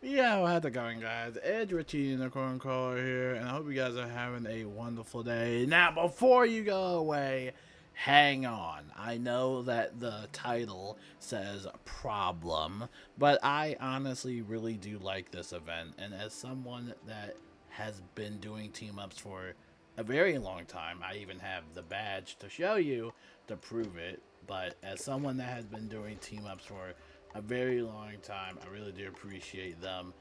Yo, how's it going, guys? Edge Richie Unicorn Caller here, and I hope you guys are having a wonderful day. Now, before you go away, hang on. I know that the title says problem, but I honestly really do like this event, and as someone that has been doing team ups for a very long time, I even have the badge to show you to prove it. But as someone that has been doing team ups for a very long time. I really do appreciate them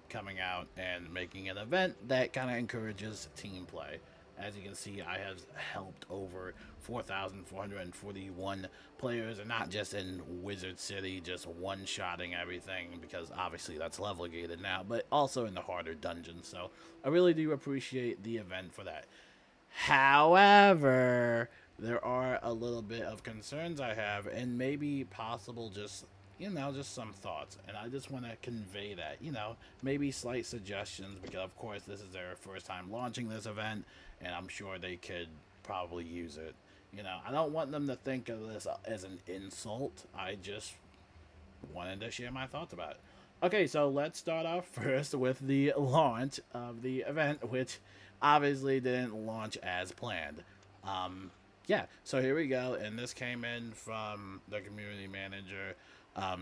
coming out and making an event that kind of encourages team play. As you can see, I have helped over 4,441 players, and not just in Wizard City, just one-shotting everything, because obviously that's level gated now, but also in the harder dungeons. So I really do appreciate the event for that. However, there are a little bit of concerns I have, and maybe possible just just some thoughts, and I just want to convey that, maybe slight suggestions, because of course this is their first time launching this event, and I'm sure they could probably use it. I don't want them to think of this as an insult. I just wanted to share my thoughts about it. Okay, so let's start off first with the launch of the event, which obviously didn't launch as planned. Um, yeah, so here we go, and this came in from the community manager.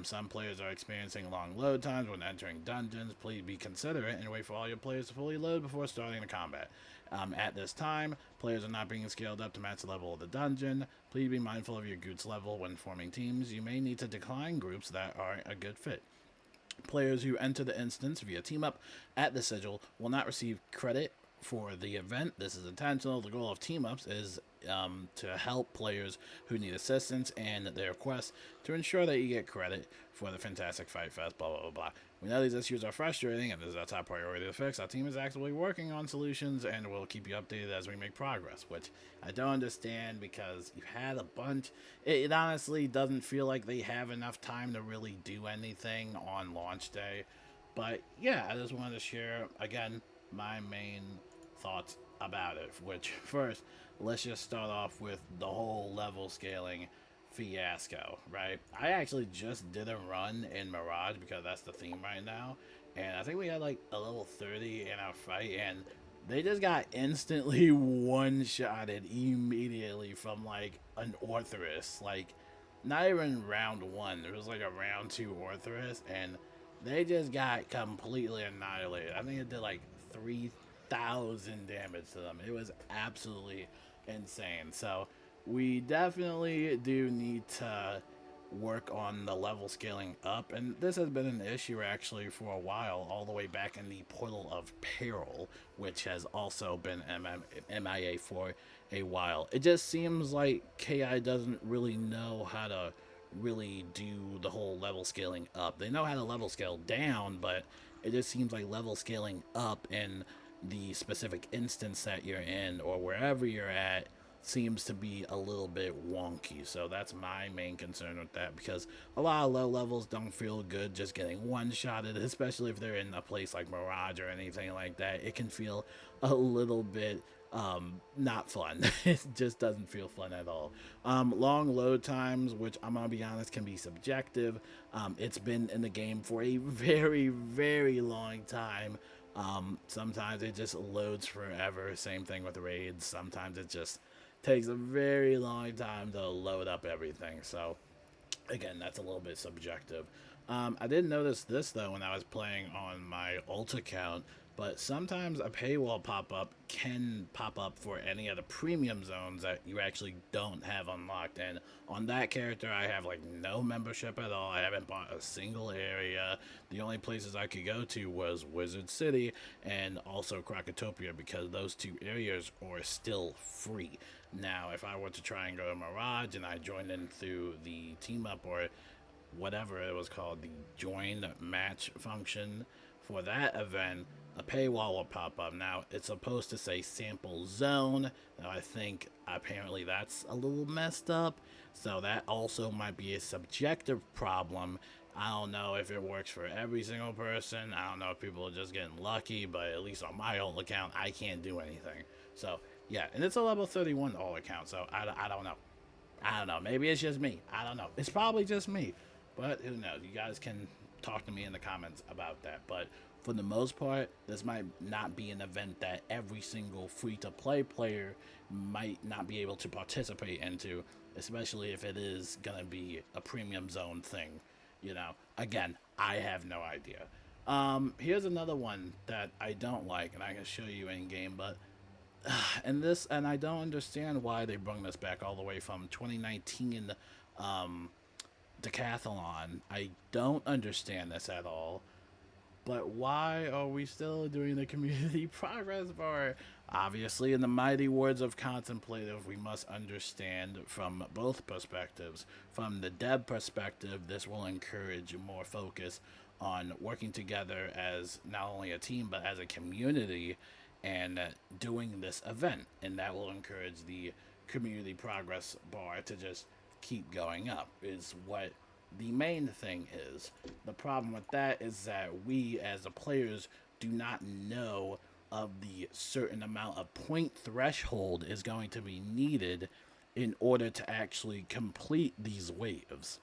Some players are experiencing long load times when entering dungeons. Please be considerate and wait for all your players to fully load before starting the combat. At this time, players are not being scaled up to match the level of the dungeon. Please be mindful of your group's level when forming teams. You may need to decline groups that aren't a good fit. Players who enter the instance via team up at the sigil will not receive credit for the event. This is intentional. The goal of team ups is to help players who need assistance and their quests to ensure that you get credit for the fantastic fight fest, blah, blah, blah, blah. We know these issues are frustrating, and this is our top priority to fix. Our team is actively working on solutions, and we'll keep you updated as we make progress, which I don't understand, because you had a bunch. It honestly doesn't feel like they have enough time to really do anything on launch day. But yeah, I just wanted to share, again, my main thoughts about it. Which, first, let's just start off with the whole level scaling fiasco, right? I actually just did a run in Mirage because that's the theme right now, and I think we had like a level 30 in our fight, and they just got instantly one-shotted immediately from like an Orthrus. Like, not even round one, there was like a round two Orthrus, and they just got completely annihilated. I think it did like 3,000 damage to them. It was absolutely insane. So we definitely do need to work on the level scaling up, and this has been an issue actually for a while, all the way back in the Portal of Peril, which has also been MIA for a while. It just seems like KI doesn't really know how to really do the whole level scaling up. They know how to level scale down, but it just seems like level scaling up in the specific instance that you're in or wherever you're at seems to be a little bit wonky. So that's my main concern with that, because a lot of low levels don't feel good just getting one shotted, especially if they're in a place like Mirage or anything like that. It can feel a little bit not fun. It just doesn't feel fun at all. Long load times, which I'm gonna be honest can be subjective. It's been in the game for a very, very long time. Sometimes it just loads forever. Same thing with raids. Sometimes it just takes a very long time to load up everything. So again, that's a little bit subjective. I did notice this though when I was playing on my ult account, but sometimes a paywall pop-up can pop up for any of the premium zones that you actually don't have unlocked. And on that character, I have like no membership at all. I haven't bought a single area. The only places I could go to was Wizard City and also Krakatopia, because those two areas are still free. Now, if I were to try and go to Mirage and I joined in through the team up or whatever it was called, the join match function for that event, a paywall will pop up. Now, it's supposed to say sample zone. Now, I think apparently that's a little messed up. So that also might be a subjective problem. I don't know if it works for every single person. I don't know if people are just getting lucky, but at least on my old account, I can't do anything. So, yeah, and it's a level 31 all account, so I don't know. I don't know. Maybe it's just me. I don't know. It's probably just me, but who knows? You guys can talk to me in the comments about that. But for the most part, this might not be an event that every single free-to-play player might not be able to participate into, especially if it is going to be a premium zone thing. Again, I have no idea. Here's another one that I don't like, and I can show you in game, but and I don't understand why they brought this back all the way from 2019 decathlon. I don't understand this at all. But why are we still doing the community progress bar? Obviously, in the mighty words of Contemplative, we must understand from both perspectives. From the dev perspective, this will encourage more focus on working together as not only a team, but as a community and doing this event. And that will encourage the community progress bar to just keep going up, is what the main thing is. The problem with that is that we as the players do not know of the certain amount of point threshold is going to be needed in order to actually complete these waves.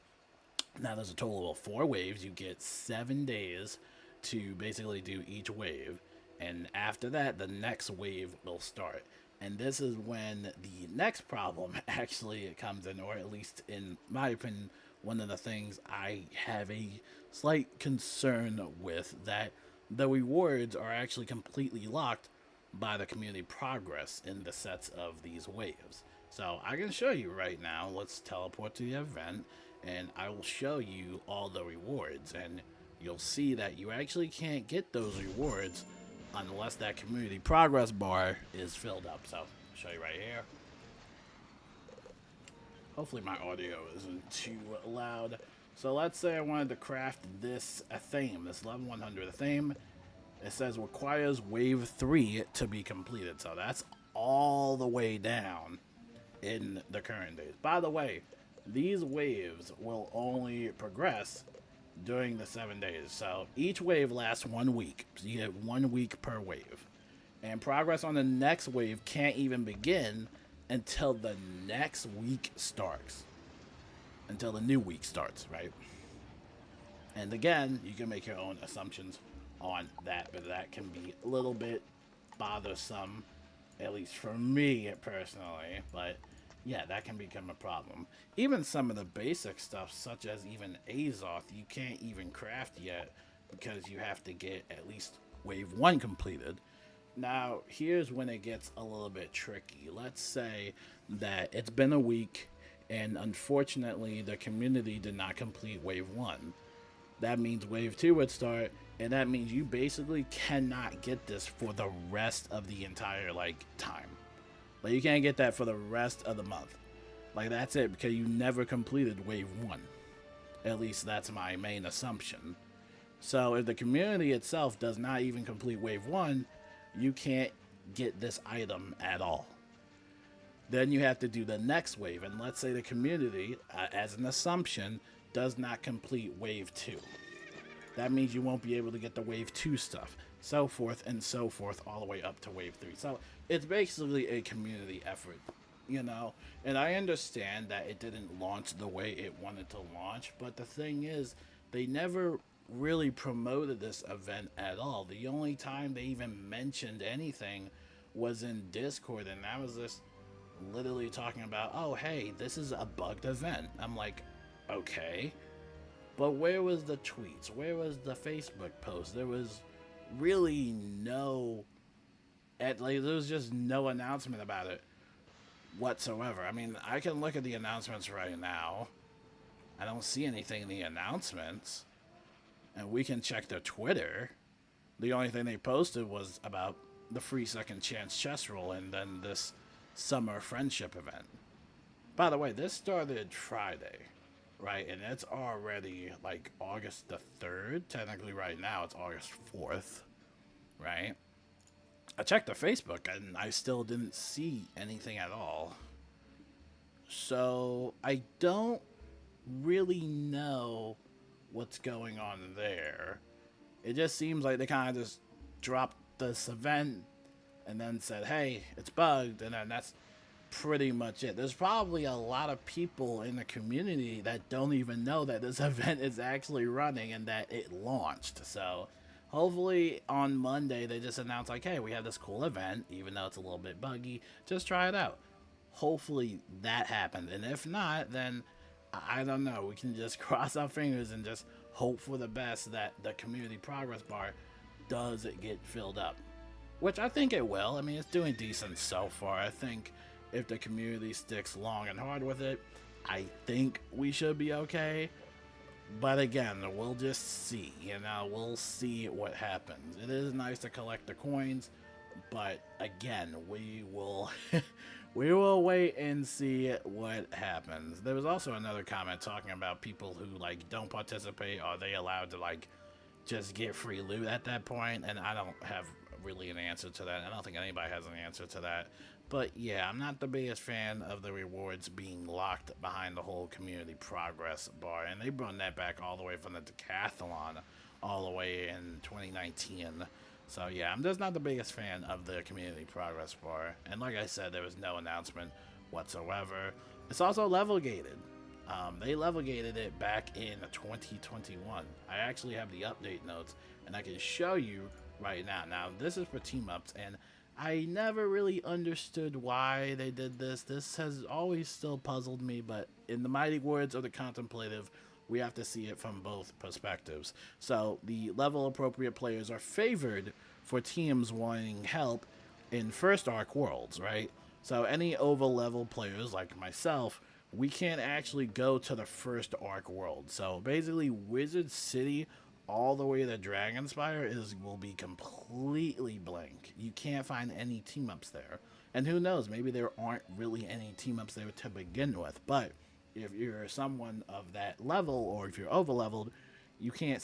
Now there's a total of 4 waves. You get 7 days to basically do each wave, and after that the next wave will start. And this is when the next problem actually comes in, or at least in my opinion, one of the things I have a slight concern with, that the rewards are actually completely locked by the community progress in the sets of these waves. So I can show you right now. Let's teleport to the event, and I will show you all the rewards, and you'll see that you actually can't get those rewards unless that community progress bar is filled up. So I'll show you right here. Hopefully my audio isn't too loud. So let's say I wanted to craft a theme, this level 100 theme. It says requires wave 3 to be completed. So that's all the way down in the current days. By the way, these waves will only progress during the 7 days. So each wave lasts 1 week. So you get 1 week per wave. And progress on the next wave can't even begin until the next week starts. Until the new week starts, right? And again, you can make your own assumptions on that, but that can be a little bit bothersome, at least for me personally. But yeah, that can become a problem. Even some of the basic stuff, such as even Azoth, you can't even craft yet because you have to get at least wave 1 completed. Now, here's when it gets a little bit tricky. Let's say that it's been a week, and unfortunately, the community did not complete wave 1. That means wave 2 would start, and that means you basically cannot get this for the rest of the entire, time. You can't get that for the rest of the month. That's it, because you never completed wave 1. At least that's my main assumption. So if the community itself does not even complete wave 1, you can't get this item at all. Then you have to do the next wave, and let's say the community, as an assumption, does not complete wave 2. That means you won't be able to get the wave 2 stuff, so forth and so forth, all the way up to wave 3. So it's basically a community effort, and I understand that it didn't launch the way it wanted to launch, but the thing is, they never really promoted this event at all. The only time they even mentioned anything was in Discord, and that was just literally talking about, oh hey, this is a bugged event. I'm like, okay, but where was the tweets? Where was the Facebook post? There was really there was just no announcement about it whatsoever. I mean, I can look at the announcements right now. I don't see anything in the announcements. And we can check their Twitter. The only thing they posted was about the free second chance chess roll and then this summer friendship event. By the way, this started Friday, right? And it's already August the 3rd. Technically right now it's August 4th, right? I checked the Facebook and I still didn't see anything at all. So I don't really know what's going on there. It just seems like they kind of just dropped this event and then said, hey, it's bugged, and then that's pretty much it. There's probably a lot of people in the community that don't even know that this event is actually running and that it launched. So hopefully on Monday they just announce like, hey, we have this cool event, even though it's a little bit buggy. Just try it out. Hopefully that happened. And if not, then I don't know. We can just cross our fingers and just hope for the best that the community progress bar does get filled up. Which I think it will. I mean, it's doing decent so far. I think if the community sticks long and hard with it, I think we should be okay. But again, we'll just see. We'll see what happens. It is nice to collect the coins, but again, we will we will wait and see what happens. There was also another comment talking about people who like don't participate. Are they allowed to like just get free loot at that point? And I don't have really an answer to that. I don't think anybody has an answer to that. But yeah, I'm not the biggest fan of the rewards being locked behind the whole community progress bar. And they brought that back all the way from the decathlon all the way in 2019. So yeah, I'm just not the biggest fan of the community progress bar. And like I said, there was no announcement whatsoever. It's also level gated. They level gated it back in 2021. I actually have the update notes and I can show you right now. Now this is for team ups, and I never really understood why they did this. This has always still puzzled me, but in the mighty words of the contemplative, we have to see it from both perspectives. So the level appropriate players are favored for teams wanting help in first arc worlds, right? So any over level players like myself, we can't actually go to the first arc world. So basically Wizard City all the way to Dragonspire will be completely blank. You can't find any team ups there. And who knows, maybe there aren't really any team ups there to begin with. But if you're someone of that level, or if you're over leveled, you can't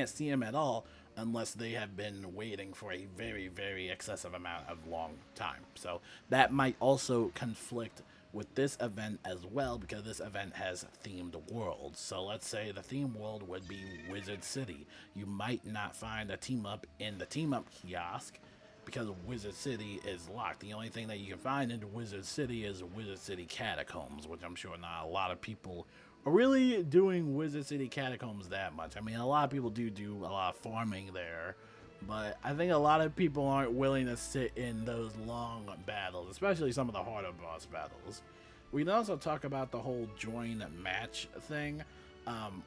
see them at all unless they have been waiting for a very, very excessive amount of long time. So that might also conflict with this event as well, because this event has themed worlds. So let's say the theme world would be Wizard City. You might not find a team up in the team up kiosk because Wizard City is locked. The only thing that you can find in Wizard City is Wizard City Catacombs, which I'm sure not a lot of people are really doing Wizard City Catacombs that much. I mean, a lot of people do a lot of farming there, but I think a lot of people aren't willing to sit in those long battles, especially some of the harder boss battles. We can also talk about the whole join match thing,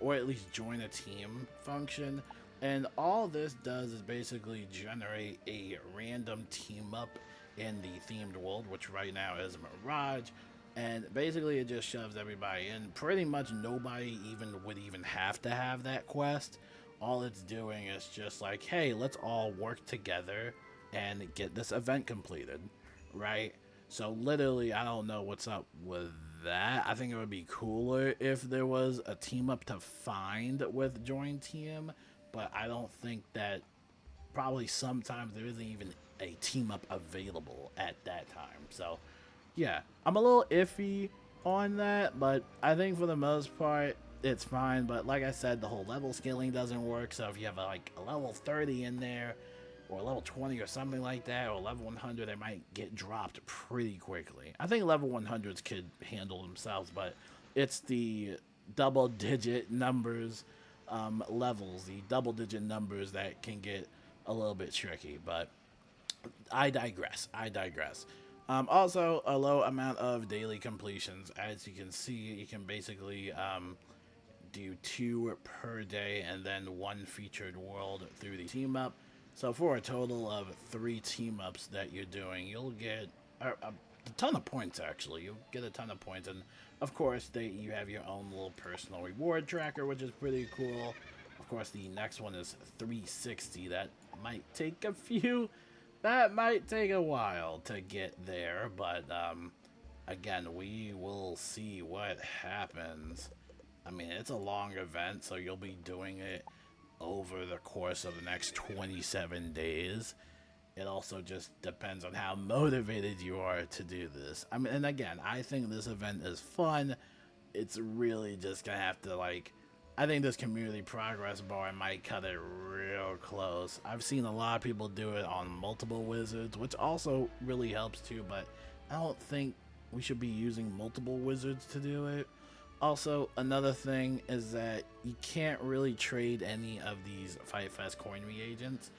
or at least join a team function. And all this does is basically generate a random team up in the themed world, which right now is Mirage. And basically it just shoves everybody in. Pretty much nobody would even have to have that quest. All it's doing is just like, hey, let's all work together and get this event completed, right? So literally, I don't know what's up with that. I think it would be cooler if there was a team up to find with Join Team, but I don't think that probably sometimes there isn't even a team up available at that time. So yeah, I'm a little iffy on that, but I think for the most part, it's fine. But like I said, the whole level scaling doesn't work. So if you have like a level 30 in there, or a level 20 or something like that, or level 100, they might get dropped pretty quickly. I think level 100s could handle themselves, but it's the double-digit numbers levels, the double-digit numbers that can get a little bit tricky. But I digress. Also, a low amount of daily completions. As you can see, you can basically do 2 per day and then 1 featured world through the team up. So for a total of 3 team ups that you're doing, you'll get a ton of points. Actually, you'll get a ton of points, and of course you have your own little personal reward tracker, which is pretty cool. Of course, the next one is 360. That might take a while to get there, but again, we will see what happens. I mean, it's a long event, so you'll be doing it over the course of the next 27 days. It also just depends on how motivated you are to do this. I mean, and again, I think this event is fun. It's really just gonna have to, like, I think this community progress bar might cut it real close. I've seen a lot of people do it on multiple wizards, which also really helps too, but I don't think we should be using multiple wizards to do it. Also, another thing is that you can't really trade any of these Fight Fest coin reagents.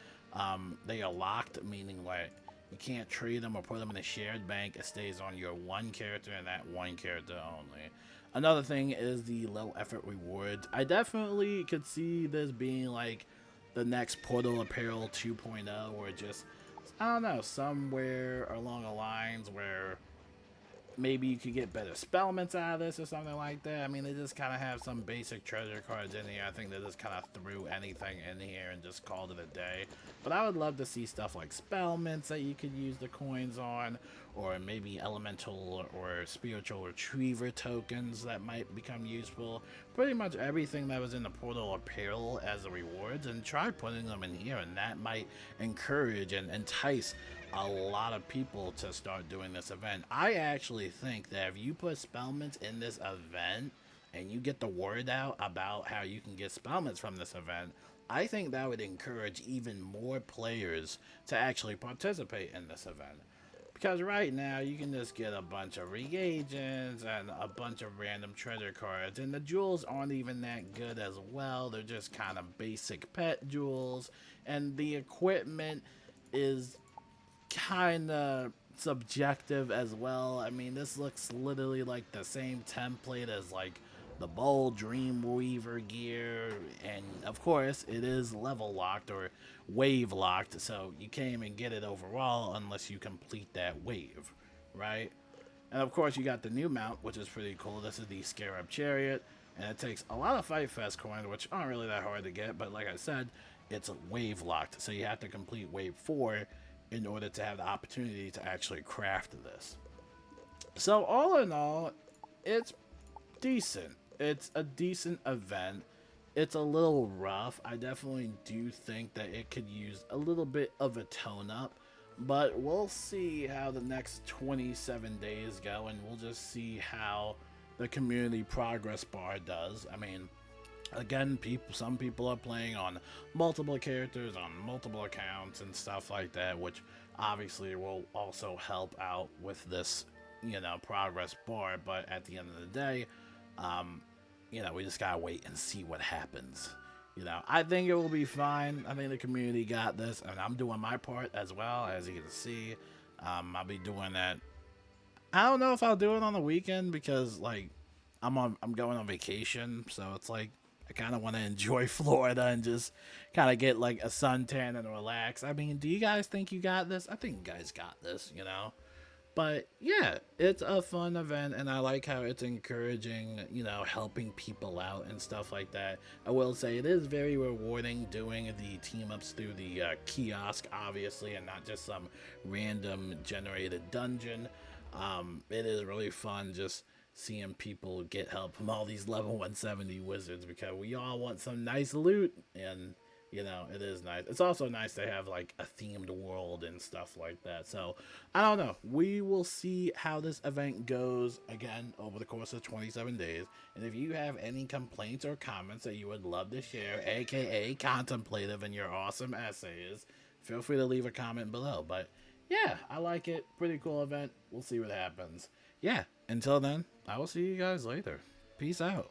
They are locked, meaning like you can't trade them or put them in a shared bank. It stays on your one character and that one character only. Another thing is the low effort rewards. I definitely could see this being like the next Portal Apparel 2.0, or just, I don't know, somewhere along the lines where maybe you could get better spellments out of this or something like that. I mean, they just kind of have some basic treasure cards in here. I think they just kind of threw anything in here and just called it a day. But I would love to see stuff like spellments that you could use the coins on, or maybe elemental or spiritual retriever tokens that might become useful. Pretty much everything that was in the Portal Apparel as the rewards, and try putting them in here, and that might encourage and entice a lot of people to start doing this event. I actually think that if you put spellments in this event and you get the word out about how you can get spellments from this event, I think that would encourage even more players to actually participate in this event. Because right now you can just get a bunch of reagents and a bunch of random treasure cards, and the jewels aren't even that good as well. They're just kind of basic pet jewels, and the equipment is kind of subjective as well. I mean, this looks literally like the same template as like the Bold Dreamweaver gear, and of course it is level locked or wave locked, so you can't even get it overall unless you complete that wave, right? And of course you got the new mount, which is pretty cool. This is the Scarab Chariot, and it takes a lot of Fight Fest coins, which aren't really that hard to get, but like I said, it's wave locked, so you have to complete wave 4 in order to have the opportunity to actually craft this. So all in all, it's decent. It's a decent event. It's a little rough. I definitely do think that it could use a little bit of a tone up, but we'll see how the next 27 days go, and we'll just see how the community progress bar does. I mean, again, some people are playing on multiple characters on multiple accounts and stuff like that, which obviously will also help out with this, progress bar. But at the end of the day, we just gotta wait and see what happens. I think it will be fine. I think the community got this, and I'm doing my part as well. As you can see, I'll be doing that. I don't know if I'll do it on the weekend because I'm going on vacation, so it's like I kind of want to enjoy Florida and just kind of get like a suntan and relax. I mean, do you guys think you got this? I think you guys got this. But yeah, it's a fun event, and I like how it's encouraging, helping people out and stuff like that. I will say it is very rewarding doing the team ups through the kiosk, obviously, and not just some random generated dungeon. It is really fun just seeing people get help from all these level 170 wizards, because we all want some nice loot, and it is nice. It's also nice to have like a themed world and stuff like that. So I don't know, we will see how this event goes again over the course of 27 days. And if you have any complaints or comments that you would love to share, aka contemplative in your awesome essays, feel free to leave a comment below. But yeah, I like it. Pretty cool event. We'll see what happens. Yeah, until then, I will see you guys later. Peace out.